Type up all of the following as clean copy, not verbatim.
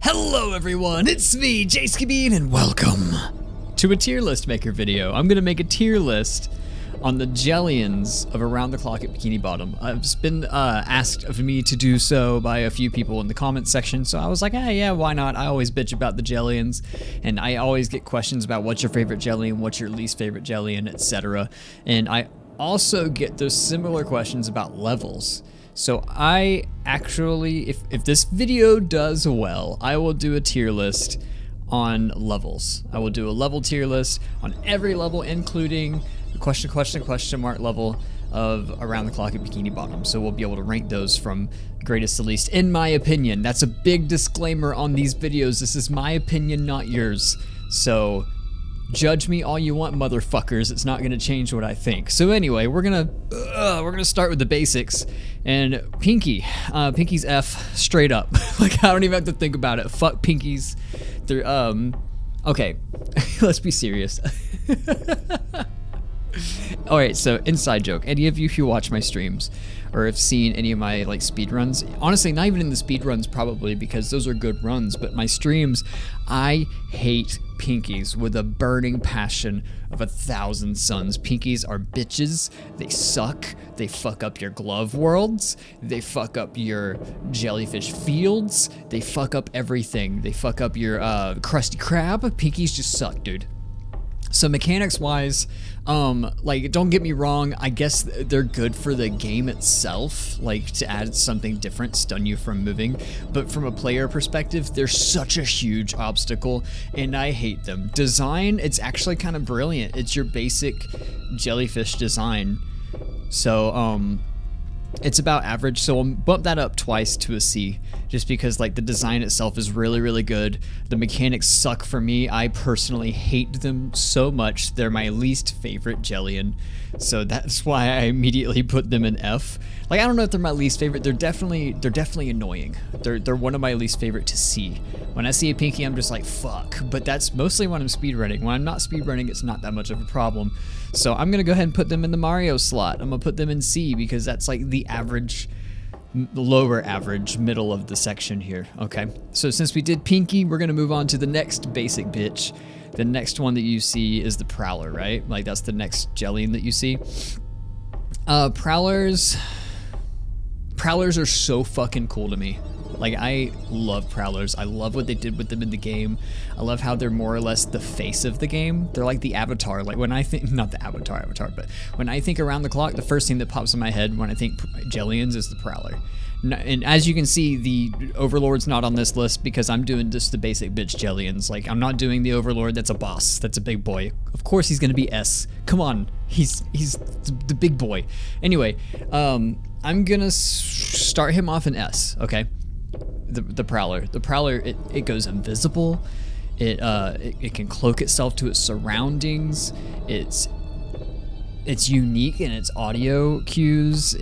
Hello everyone, it's me, JayskiBean, and welcome to a tier list maker video. I'm gonna make a tier list on the jelliens of Around the Clock at Bikini Bottom. It's been asked of me to do so by a few people in the comments section, so I was like, hey, yeah, why not? I always bitch about the jelliens, and I always get questions about what's your favorite jellien, what's your least favorite jellien, etc. And I also get those similar questions about levels. So I actually, if this video does well, I will do a tier list on levels. I will do a level tier list on every level, including the question mark level of Around the Clock at Bikini Bottom. So we'll be able to rank those from greatest to least, in my opinion. That's a big disclaimer on these videos. This is my opinion, not yours. So judge me all you want, motherfuckers. It's not gonna change what I think. So anyway, we're gonna start with the basics. And Pinkie, Pinkie's F straight up. Like, I don't even have to think about it. Fuck Pinkies. They're okay. Let's be serious. All right, so inside joke. Any of you who watch my streams or have seen any of my like speed runs, honestly, not even in the speed runs probably, because those are good runs, but my streams, I hate Pinkies with a burning passion of 1,000 suns. Pinkies are bitches. They suck. They fuck up your glove worlds. They fuck up your jellyfish fields. They fuck up everything. They fuck up your Krusty Krab. Pinkies just suck, dude. So mechanics wise, like, don't get me wrong, I guess they're good for the game itself, like to add something different, stun you from moving, but from a player perspective, they're such a huge obstacle, and I hate them. Design, it's actually kind of brilliant. It's your basic jellyfish design. So, it's about average, so I'll bump that up twice to a C, just because like the design itself is really, really good. The mechanics suck for me. I personally hate them so much. They're my least favorite jellien, so that's why I immediately put them in F. Like, I don't know if they're my least favorite. They're definitely annoying. They're one of my least favorite to see. When I see a Pinkie, I'm just like, fuck. But that's mostly when I'm speedrunning. When I'm not speedrunning, it's not that much of a problem. So I'm gonna go ahead and put them in the Mario slot. I'm gonna put them in C because that's like the average, lower average, middle of the section here. Okay, so since we did Pinkie, we're gonna move on to the next basic bitch. The next one that you see is the Prowler, right? Like, that's the next jellien that you see. Prowlers are so fucking cool to me. Like, I love Prowlers. I love what they did with them in the game. I love how they're more or less the face of the game. They're like the Avatar. Like, when I think, not the Avatar, but when I think Around the Clock, the first thing that pops in my head when I think jelliens is the Prowler. And as you can see, the Overlord's not on this list because I'm doing just the basic bitch jelliens. Like, I'm not doing the Overlord. That's a boss. That's a big boy. Of course he's gonna be S. Come on, he's the big boy. Anyway, I'm gonna start him off in S. Okay, the Prowler. The Prowler, it goes invisible. It can cloak itself to its surroundings. It's unique in its audio cues.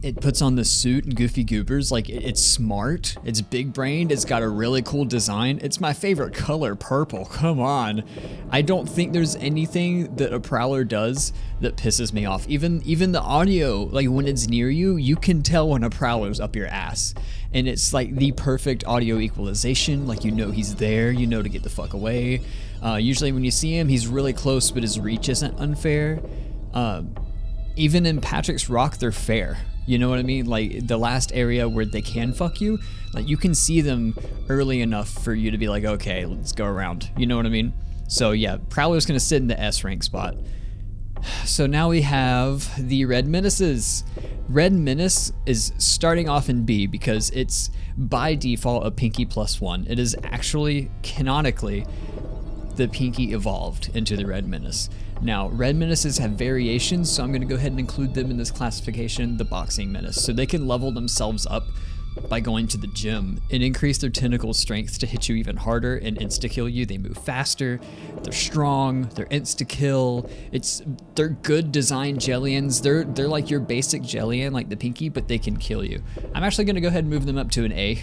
It puts on the suit and goofy goobers. Like, it's smart, it's big brained, it's got a really cool design. It's my favorite color, purple, come on. I don't think there's anything that a Prowler does that pisses me off. Even the audio, like when it's near you, you can tell when a Prowler's up your ass. And it's like the perfect audio equalization, like you know he's there, you know to get the fuck away. Usually when you see him, he's really close, but his reach isn't unfair. Even in Patrick's Rock, they're fair. You know what I mean? Like, the last area where they can fuck you, like, you can see them early enough for you to be like, okay, let's go around. You know what I mean? So yeah, Prowler's gonna sit in the S rank spot. So now we have the Red Menaces. Red Menace is starting off in B because it's by default a Pinkie +1. It is actually canonically the Pinkie evolved into the Red Menace. Now, Red Menaces have variations, so I'm going to go ahead and include them in this classification, the Boxing Menace. So they can level themselves up by going to the gym and increase their tentacle strength to hit you even harder and insta-kill you. They move faster, they're strong, they're insta-kill. They're good design jelliens. They're like your basic jellien, like the Pinkie, but they can kill you. I'm actually going to go ahead and move them up to an A.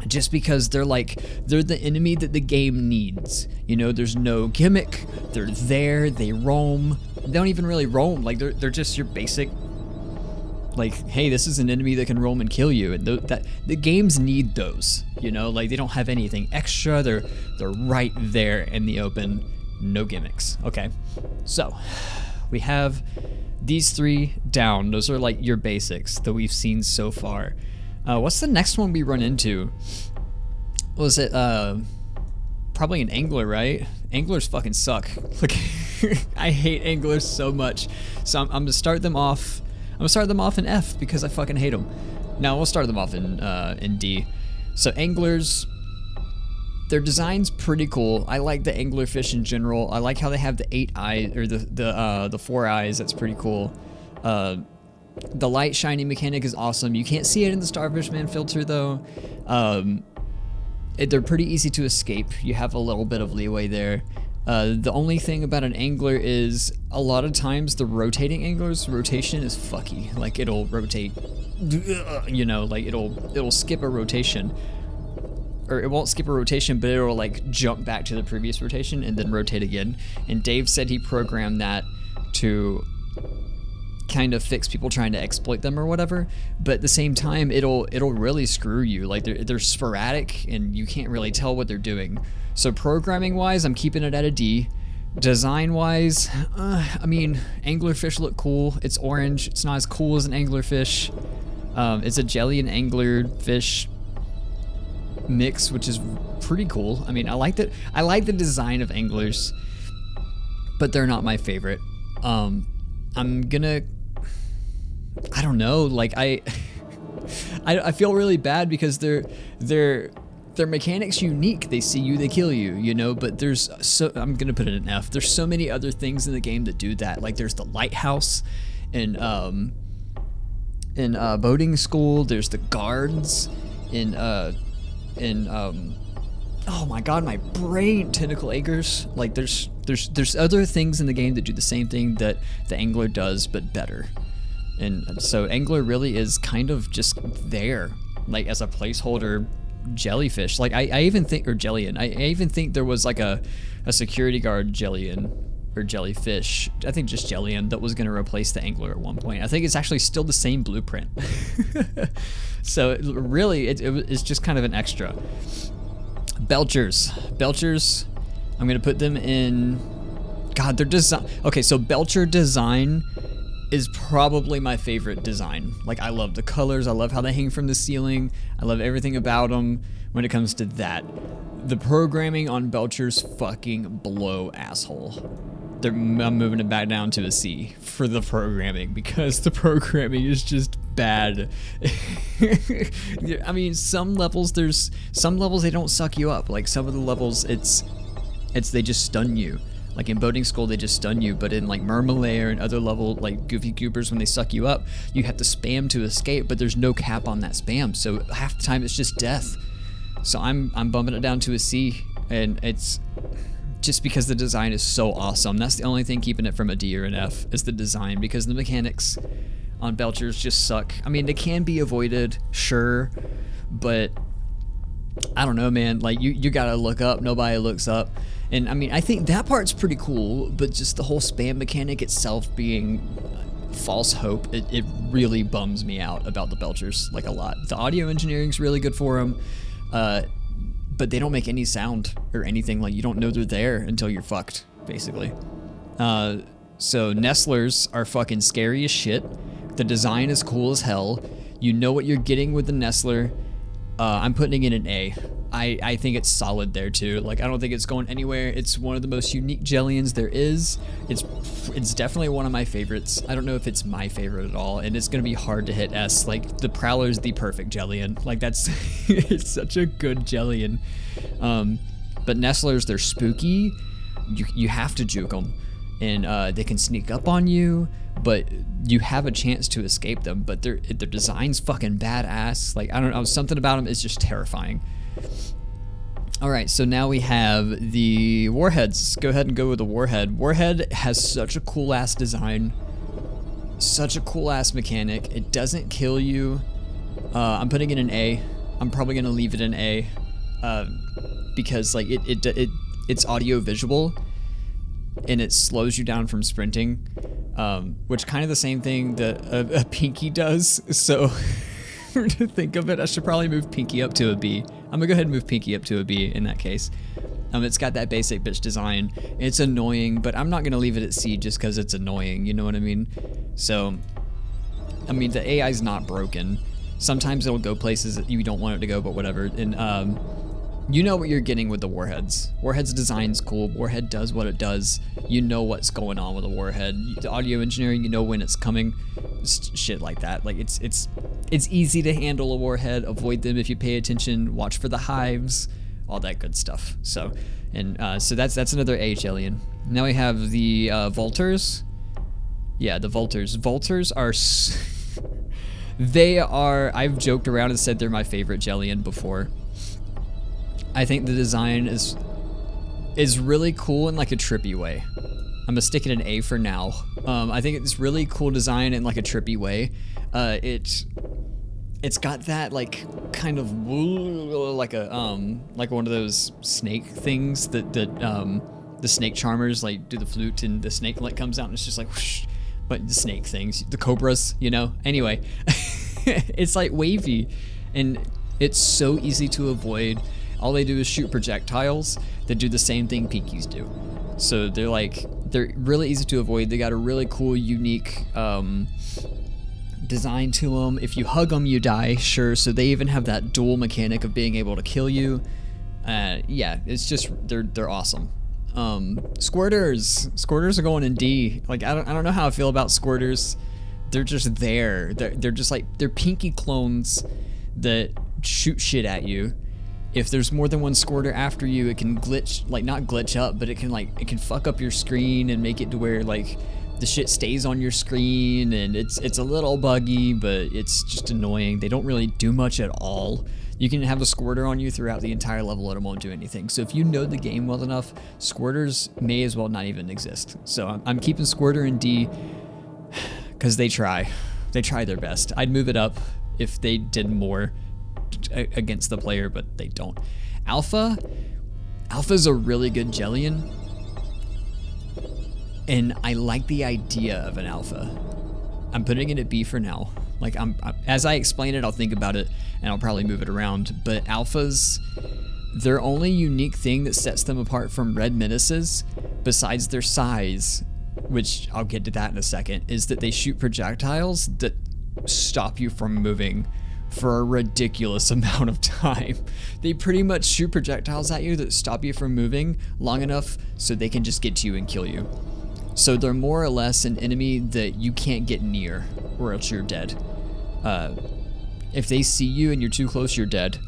Just because they're the enemy that the game needs. You know, there's no gimmick. They're there, they roam. They don't even really roam. Like, they're just your basic Like, hey, this is an enemy that can roam and kill you, and the games need those, you know, like they don't have anything extra. They're right there in the open, no gimmicks. Okay, so we have these 3 down. Those are like your basics that we've seen so far. What's the next one we run into? Was it probably an angler, right? Anglers fucking suck. Like, I hate anglers so much. So I'm gonna start them off. I'm gonna start them off in F because I fucking hate them. Now we'll start them off in D. So anglers, their design's pretty cool. I like the anglerfish in general. I like how they have the 8 eyes, or the 4 eyes. That's pretty cool. The light shiny mechanic is awesome. You can't see it in the Starfish Man filter though. They're pretty easy to escape. You have a little bit of leeway there. The only thing about an angler is a lot of times the rotating anglers, rotation is fucky. Like it'll rotate, you know, like it'll skip a rotation. Or it won't skip a rotation, but it'll like jump back to the previous rotation and then rotate again. And Dave said he programmed that to kind of fix people trying to exploit them or whatever, but at the same time it'll really screw you. Like they're sporadic and you can't really tell what they're doing. So programming wise, I'm keeping it at a D. Design wise, I mean, anglerfish look cool. It's orange. It's not as cool as an anglerfish. It's a Jellien anglerfish mix, which is pretty cool. I mean, I like the design of anglers, but they're not my favorite. I'm gonna, I don't know, like I feel really bad because their mechanic's unique. They see you, they kill you, you know, but there's I'm gonna put it in F. There's so many other things in the game that do that. Like there's the lighthouse in boating school. There's the guards in oh my god, my brain, Tentacle Acres. Like there's other things in the game that do the same thing that the angler does, but better. And so angler really is kind of just there, like as a placeholder jellyfish. Like I even think, or Jellien, I even think there was like a security guard Jellien or jellyfish, I think just Jellien, that was going to replace the angler at one point. I think it's actually still the same blueprint. So really it's just kind of an extra. Belchers, I'm going to put them in, god, their design. Okay, so Belcher design is probably my favorite design. Like I love the colors, I love how they hang from the ceiling, I love everything about them when it comes to that. The programming on Belchers fucking blow asshole. I'm moving it back down to a C for the programming because the programming is just bad. I mean, some levels they don't suck you up. Like some of the levels it's they just stun you. Like in Boating School, they just stun you, but in like Mermalair and other level like Goofy Goobers, when they suck you up, you have to spam to escape, but there's no cap on that spam, so half the time it's just death. So I'm bumping it down to a C, and it's just because the design is so awesome. That's the only thing keeping it from a D or an F, is the design, because the mechanics on Belchers just suck. I mean, they can be avoided, sure, but I don't know, man. Like you gotta look up, nobody looks up. And I mean, I think that part's pretty cool, but just the whole spam mechanic itself being false hope, it really bums me out about the Belchers, like a lot. The audio engineering's really good for them, but they don't make any sound or anything. Like you don't know they're there until you're fucked, basically. So Nestlers are fucking scary as shit. The design is cool as hell. You know what you're getting with the Nestler. I'm putting it in A. I think it's solid there too. Like I don't think it's going anywhere. It's one of the most unique Jelliens there is. It's definitely one of my favorites. I don't know if it's my favorite at all, and it's gonna be hard to hit S. Like the Prowler's the perfect Jellien. Like that's it's such a good Jellien. But Nestlers, they're spooky. You have to juke them, and they can sneak up on you, but you have a chance to escape them. But their design's fucking badass. Like I don't know, something about them is just terrifying. All right, so now we have the Warheads. Go ahead and go with the Warhead. Warhead has such a cool ass design, such a cool ass mechanic. It doesn't kill you. I'm putting it in A. I'm probably gonna leave it in A because like it's audio visual and it slows you down from sprinting. which kind of the same thing that a Pinkie does. So to think of it, I should probably move Pinkie up to a B. I'm gonna go ahead and move Pinkie up to a B in that case. It's got that basic bitch design. It's annoying, but I'm not gonna leave it at C just because it's annoying, you know what I mean? So, I mean, the AI's not broken. Sometimes it'll go places that you don't want it to go, but whatever. And you know what you're getting with the Warheads. Warhead's design's cool. Warhead does what it does. You know what's going on with a Warhead. The audio engineering, you know when it's coming. Shit like that. Like it's easy to handle a Warhead. Avoid them if you pay attention. Watch for the hives. All that good stuff. So, and so that's another A Jellien. Now we have the Vulters. Yeah, the Vulters. Vulters are. They are. I've joked around and said they're my favorite Jellien before. I think the design is really cool in like a trippy way. I'm gonna stick it an A for now. I think it's really cool design in like a trippy way. It's got that like kind of like one of those snake things that the snake charmers like do the flute and the snake like comes out and it's just like whoosh, but the snake things, the cobras, you know. Anyway, it's like wavy and it's so easy to avoid. All they do is shoot projectiles that do the same thing Pinkies do. So they're really easy to avoid. They got a really cool, unique design to them. If you hug them, you die, sure. So they even have that dual mechanic of being able to kill you. Yeah, it's just they're awesome. Squirters are going in D. Like I don't know how I feel about Squirters. They're just there. They're just like they're Pinkie clones that shoot shit at you. If there's more than one Squirter after you, it can glitch, like not glitch up, but it can fuck up your screen and make it to where like the shit stays on your screen, and it's a little buggy, but it's just annoying. They don't really do much at all. You can have a Squirter on you throughout the entire level and it won't do anything. So if you know the game well enough, Squirters may as well not even exist. So I'm keeping Squirter in D because they try their best. I'd move it up if they did more against the player, but they don't. Alpha's a really good Jellien, and I like the idea of an Alpha. I'm putting it at B for now. Like as I explain it, I'll think about it and I'll probably move it around. But Alphas, their only unique thing that sets them apart from Red Menaces, besides their size, which I'll get to that in a second, is that they shoot projectiles that stop you from moving for a ridiculous amount of time. They pretty much shoot projectiles at you that stop you from moving long enough so they can just get to you and kill you. So they're more or less an enemy that you can't get near or else you're dead. If they see you and you're too close, you're dead.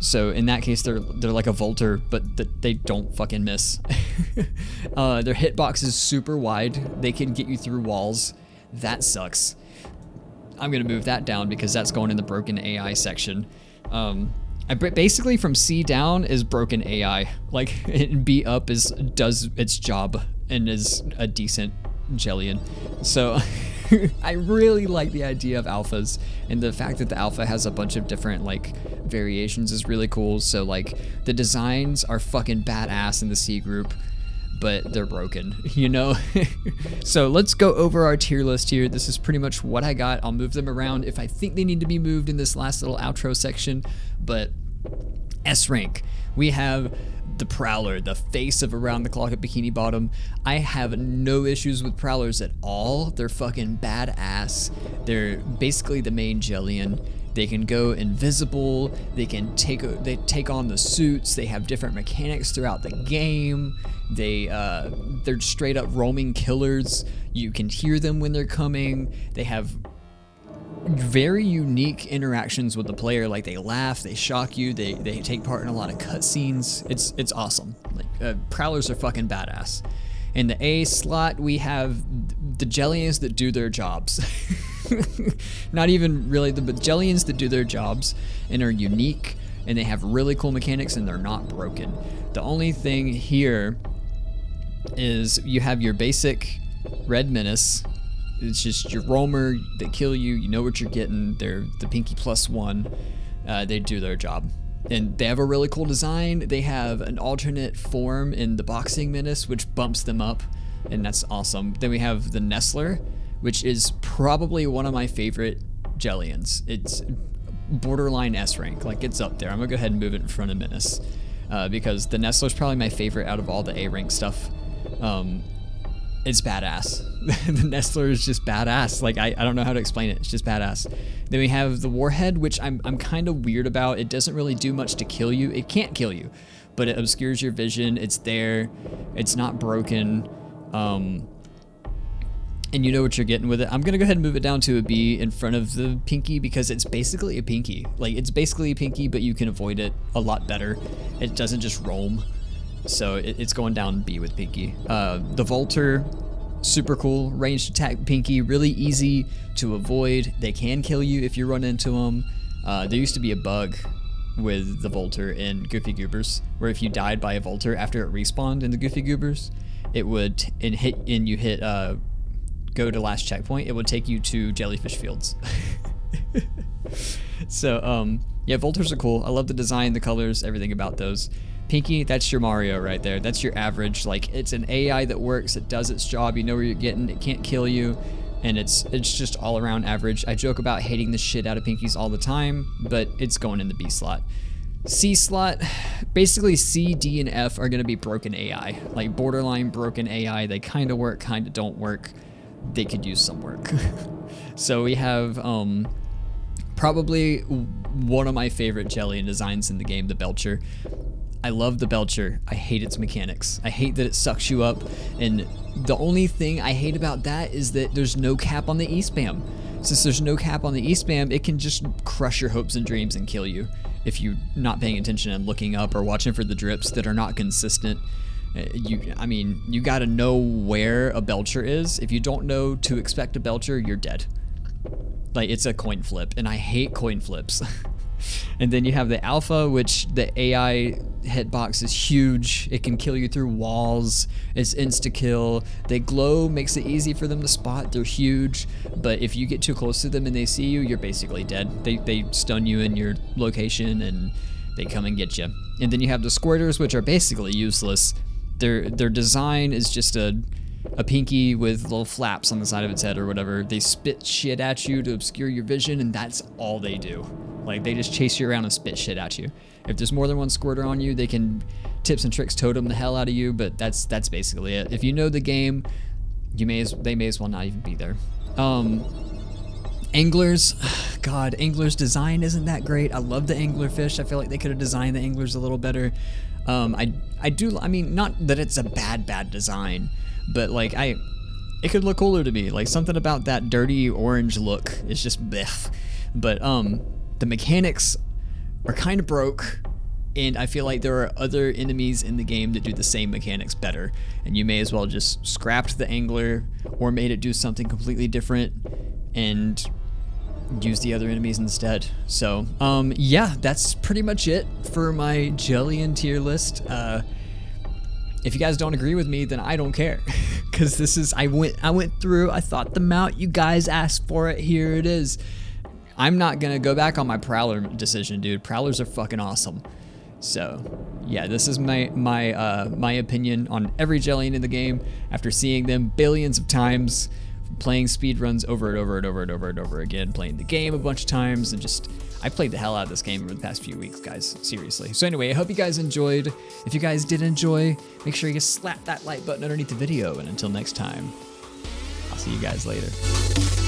So in that case, they're like a Vulter, but they don't fucking miss. Their hitbox is super wide. They can get you through walls. That sucks. I'm gonna move that down because that's going in the broken AI section. Basically from C down is broken AI. Like B up does its job and is a decent Jellien. So I really like the idea of Alphas, and the fact that the Alpha has a bunch of different like variations is really cool. So like the designs are fucking badass in the C group, but they're broken, you know? So let's go over our tier list here. This is pretty much what I got. I'll move them around if I think they need to be moved in this last little outro section. But S rank, we have the Prowler, the face of Around the Clock at Bikini Bottom. I have no issues with Prowlers at all. They're fucking badass. They're basically the main Jellien. They can go invisible. They take on the suits. They have different mechanics throughout the game. They're straight up roaming killers. You can hear them when they're coming. They have very unique interactions with the player. Like they laugh, they shock you, they take part in a lot of cutscenes. It's awesome. Like Prowlers are fucking badass. In the A slot, we have the Jelliens that do their jobs. Not even really the Jelliens that do their jobs and are unique, and they have really cool mechanics and they're not broken. The only thing here is you have your basic Red Menace. It's just your roamer. They kill you. You know what you're getting. They're the Pinkie +1. They do their job. And they have a really cool design. They have an alternate form in the boxing Menace, which bumps them up. and that's awesome. Then we have the Nestler, which is probably one of my favorite jelliens. It's borderline S rank, like it's up there. I'm gonna go ahead and move it in front of Menace, because the Nestler is probably my favorite out of all the A rank stuff. It's badass. The Nestler is just badass. Like I don't know how to explain it. It's just badass. Then we have the Warhead, which I'm kind of weird about. It doesn't really do much to kill you. It can't kill you, but it obscures your vision. It's there. It's not broken. And you know what you're getting with it. I'm gonna go ahead and move it down to a B in front of the Pinkie because it's basically a Pinkie. Like it's basically a Pinkie, but you can avoid it a lot better. It doesn't just roam. So it's going down B with Pinkie. The Volter, super cool, ranged attack Pinkie, really easy to avoid. They can kill you if you run into them. There used to be a bug with the Volter in Goofy Goobers, where if you died by a Volter after it respawned in the Goofy Goobers, it would, you hit go to last checkpoint, it would take you to Jellyfish Fields. So, yeah, Volters are cool. I love the design, the colors, everything about those. Pinkie, that's your Mario right there. That's your average. Like, it's an AI that works. It does its job. You know where you're getting. It can't kill you. And it's just all around average. I joke about hating the shit out of Pinkies all the time, but it's going in the B slot. C slot, basically C, D, and F are going to be broken AI. Like, borderline broken AI. They kind of work, kind of don't work. They could use some work. So we have probably one of my favorite Jellien designs in the game, the Belcher. I love the Belcher. I hate its mechanics. I hate that it sucks you up, and the only thing I hate about that is that there's no cap on the E-spam. Since there's no cap on the E-spam, it can just crush your hopes and dreams and kill you if you're not paying attention and looking up or watching for the drips that are not consistent. You gotta know where a Belcher is. If you don't know to expect a Belcher, you're dead. Like, it's a coin flip, and I hate coin flips. And then you have the Alpha, which the AI hitbox is huge. It can kill you through walls. It's insta-kill. They glow, makes it easy for them to spot. They're huge, but if you get too close to them and they see you, you're basically dead. They stun you in your location, and they come and get you. And then you have the Squirters, which are basically useless. Their design is just a Pinkie with little flaps on the side of its head or whatever. They spit shit at you to obscure your vision, and that's all they do. Like, they just chase you around and spit shit at you. If there's more than one Squirter on you, they can tips and tricks totem the hell out of you, but that's basically it. If you know the game, they may as well not even be there. Anglers, God, Angler's design isn't that great. I love the anglerfish. I feel like they could have designed the anglers a little better. I mean, not that it's a bad design, but like it could look cooler to me. Like, something about that dirty orange look is just biff. But the mechanics are kind of broke, and I feel like there are other enemies in the game that do the same mechanics better, and you may as well just scrapped the angler or made it do something completely different and use the other enemies instead. So yeah, that's pretty much it for my Jellien tier list. If you guys don't agree with me, then I don't care, because this is, I went through, I thought them out, you guys asked for it, here it is. I'm not gonna go back on my Prowler decision, dude. Prowlers are fucking awesome. So yeah, this is my opinion on every Jellien in the game after seeing them billions of times, playing speedruns over and over again, playing the game a bunch of times, and just, I played the hell out of this game over the past few weeks, guys, seriously. So anyway, I hope you guys enjoyed. If you guys did enjoy, make sure you slap that like button underneath the video, and until next time, I'll see you guys later.